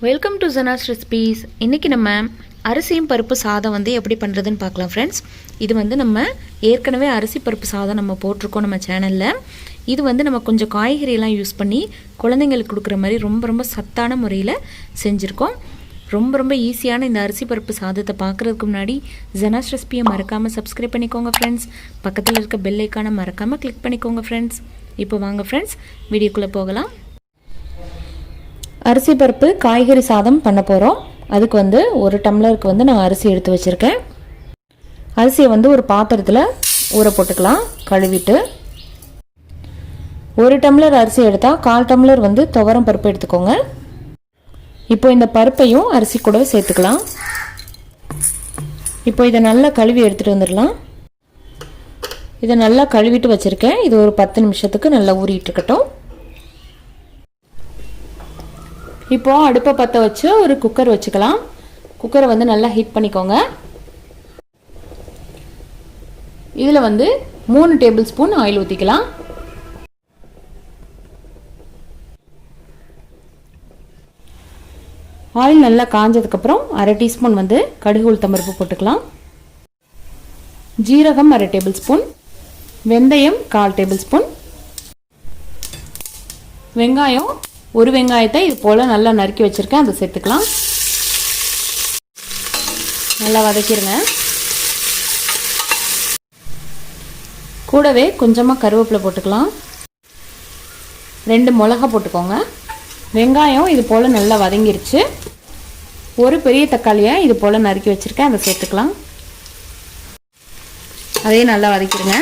Welcome to Janas recipes. இன்றைக்கி நம்ம அரிசியும் பருப்பு சாதம் வந்து எப்படி பண்ணுறதுன்னு பார்க்கலாம் ஃப்ரெண்ட்ஸ். இது வந்து நம்ம ஏற்கனவே அரிசி பருப்பு சாதம் நம்ம போட்டிருக்கோம் நம்ம சேனலில். இது வந்து நம்ம கொஞ்சம் காய்கறியெல்லாம் யூஸ் பண்ணி குழந்தைங்களுக்கு கொடுக்குற மாதிரி ரொம்ப சத்தான முறையில் செஞ்சுருக்கோம். ரொம்ப ஈஸியான இந்த அரிசி பருப்பு சாதத்தை பார்க்குறதுக்கு முன்னாடி ஜனாஸ் ரெசிபியை மறக்காமல் சப்ஸ்கிரைப் பண்ணிக்கோங்க ஃப்ரெண்ட்ஸ். பக்கத்தில் இருக்க பெல் ஐக்கானை மறக்காமல் கிளிக் பண்ணிக்கோங்க ஃப்ரெண்ட்ஸ். இப்போ வாங்க ஃப்ரெண்ட்ஸ், வீடியோக்குள்ளே போகலாம். அரிசி பருப்பு காய்கறி சாதம் பண்ண போகிறோம். அதுக்கு வந்து ஒரு டம்ளருக்கு வந்து நான் அரிசி எடுத்து வச்சுருக்கேன். அரிசியை வந்து ஒரு பாத்திரத்தில் ஊற போட்டுக்கலாம் கழுவிட்டு. ஒரு டம்ளர் அரிசி எடுத்தால் 1/4 டம்ளர் வந்து துவரம் பருப்பு எடுத்துக்கோங்க. இப்போ இந்த பருப்பையும் அரிசி கூடவே சேர்த்துக்கலாம். இப்போ இதை நல்லா கழுவி எடுத்துகிட்டு வந்துடலாம். இதை நல்லா கழுவிட்டு வச்சுருக்கேன். இது ஒரு 10 நிமிஷத்துக்கு நல்லா ஊறிட்டு இருக்கட்டும். இப்போது அடுப்பை பற்ற வச்சு ஒரு குக்கர் வச்சுக்கலாம். குக்கரை வந்து நல்லா ஹீட் பண்ணிக்கோங்க. இதில் வந்து 3 டேபிள் ஸ்பூன் ஆயில் ஊற்றிக்கலாம். ஆயில் நல்லா காஞ்சதுக்கப்புறம் 1/2 டீஸ்பூன் வந்து கடுகு உளுத்தம்பருப்பு போட்டுக்கலாம். ஜீரகம் 1/2 டேபிள் ஸ்பூன், வெந்தயம் 1/4 டேபிள் ஸ்பூன், வெங்காயம் ஒரு வெங்காயத்தை இது போல் நல்லா நறுக்கி வச்சுருக்கேன், அதை சேர்த்துக்கலாம். நல்லா வதக்கிடுங்க. கூடவே கொஞ்சமாக கருவேப்பிலை போட்டுக்கலாம். 2 மிளகா போட்டுக்கோங்க. வெங்காயம் இது போல் நல்லா வதங்கிருச்சு. ஒரு பெரிய தக்காளியை இது போல் நறுக்கி வச்சுருக்கேன், அதை சேர்த்துக்கலாம். அதையும் நல்லா வதக்கிடுங்க.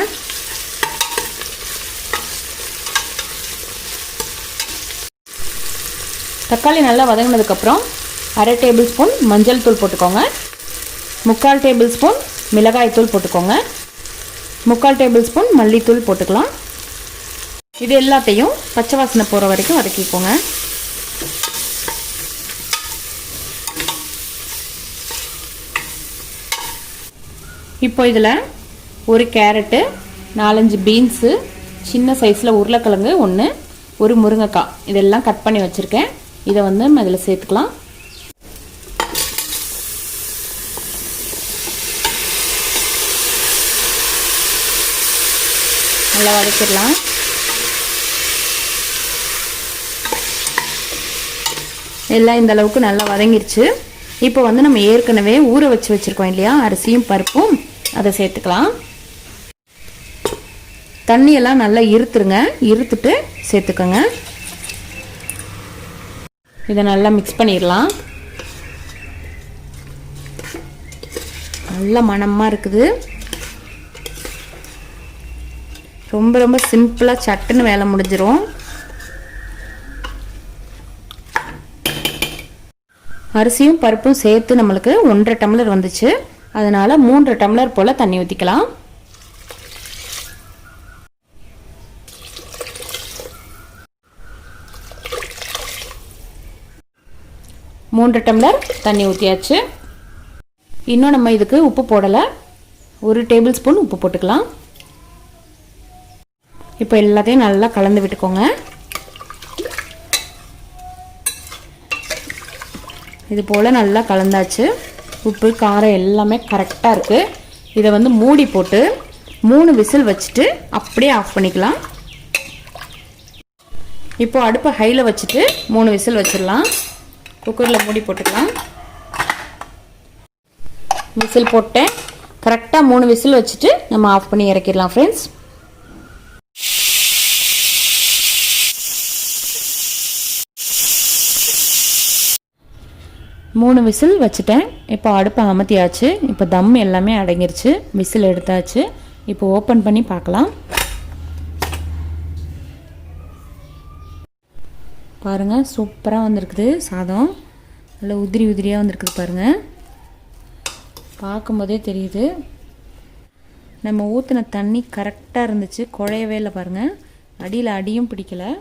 தக்காளி நல்லா வதங்கினதுக்கப்புறம் 1/2 டேபிள் ஸ்பூன் மஞ்சள் தூள் போட்டுக்கோங்க. 3/4 டேபிள் ஸ்பூன் மிளகாய் தூள் போட்டுக்கோங்க. 3/4 டேபிள் ஸ்பூன் மல்லித்தூள் போட்டுக்கலாம். இது எல்லாத்தையும் பச்சை வாசனை போகிற வரைக்கும் வதக்கிக்கோங்க. இப்போ இதில் ஒரு கேரட்டு, 4-5 பீன்ஸு, சின்ன சைஸில் உருளைக்கிழங்கு 1, ஒரு முருங்கைக்காய் இதெல்லாம் கட் பண்ணி வச்சுருக்கேன். இதை வந்து நம்ம இதில் சேர்த்துக்கலாம். நல்லா வதக்கிடலாம். எல்லாம் இந்த அளவுக்கு நல்லா வதங்கிருச்சு. இப்போ வந்து நம்ம ஏற்கனவே ஊற வச்சுருக்கோம் இல்லையா அரிசியும் பருப்பும், அதை சேர்த்துக்கலாம். தண்ணியெல்லாம் நல்லா இருத்துருங்க. இருத்துட்டு சேர்த்துக்கோங்க. இதை நல்லா மிக்ஸ் பண்ணிடலாம். நல்ல மணமாக இருக்குது. ரொம்ப சிம்பிளாக சட்டுன்னு வேலை முடிஞ்சிடும். அரிசியும் பருப்பும் சேர்த்து நம்மளுக்கு 1.5 டம்ளர் வந்துச்சு. அதனால் 3 டம்ளர் போல் தண்ணி ஊற்றிக்கலாம். 3 டம்ளர் தண்ணி ஊற்றியாச்சு. இன்னும் நம்ம இதுக்கு உப்பு போடலை. 1 டேபிள் ஸ்பூன் உப்பு போட்டுக்கலாம். இப்போ எல்லாத்தையும் நல்லா கலந்து விட்டுக்கோங்க. இது போல் நல்லா கலந்தாச்சு. உப்பு காரம் எல்லாமே கரெக்டாக இருக்குது. இதை வந்து மூடி போட்டு 3 விசில் வச்சுட்டு அப்படியே ஆஃப் பண்ணிக்கலாம். இப்போ அடுப்பை ஹையில் வச்சுட்டு 3 விசில் வச்சிடலாம். குக்கரில் மூடி போட்டுக்கலாம். விசில் போட்டேன். கரெக்டாக 3 விசில் வச்சுட்டு நம்ம ஆஃப் பண்ணி இறக்கிடலாம் ஃப்ரெண்ட்ஸ். மூணு விசில் வச்சுட்டேன். இப்போ அடுப்பை அமர்த்தியாச்சு. இப்போ தம் எல்லாமே அடங்கிருச்சு. விசில் எடுத்தாச்சு. இப்போ ஓப்பன் பண்ணி பார்க்கலாம். பாருங்கள், சூப்பராக வந்திருக்குது சாதம். நல்லா உதிரியாக வந்திருக்குது பாருங்கள். பார்க்கும்போதே தெரியுது. நம்ம ஊற்றின தண்ணி கரெக்டாக இருந்துச்சு, குழையவே இல்லை பாருங்கள். அடியும் பிடிக்கலை.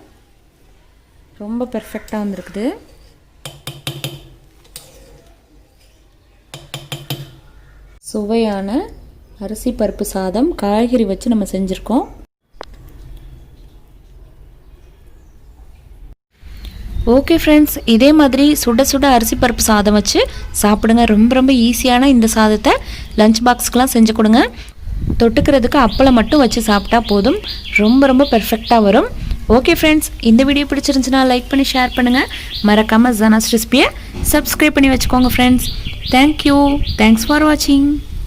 ரொம்ப பெர்ஃபெக்டாக வந்திருக்குது. சுவையான அரிசி பருப்பு சாதம் காய்கறி வச்சு நம்ம செஞ்சுருக்கோம். ஓகே ஃப்ரெண்ட்ஸ், இதே மாதிரி சுட சுட அரிசி பருப்பு சாதம் வச்சு சாப்பிடுங்க. ரொம்ப ரொம்ப ஈஸியான இந்த சாதத்தை லஞ்ச் பாக்ஸ்க்கெலாம் செஞ்சு கொடுங்க. தொட்டுக்கிறதுக்கு அப்பளம் மட்டும் வச்சு சாப்பிட்டா போதும், ரொம்ப ரொம்ப பெர்ஃபெக்டாக வரும். ஓகே ஃப்ரெண்ட்ஸ், இந்த வீடியோ பிடிச்சிருந்துச்சுன்னா லைக் பண்ணி ஷேர் பண்ணுங்கள். மறக்காமல் ஜனாஸ் ரெசிபியை சப்ஸ்கிரைப் பண்ணி வச்சுக்கோங்க ஃப்ரெண்ட்ஸ். தேங்க்யூ, தேங்க்ஸ் ஃபார் வாட்சிங்.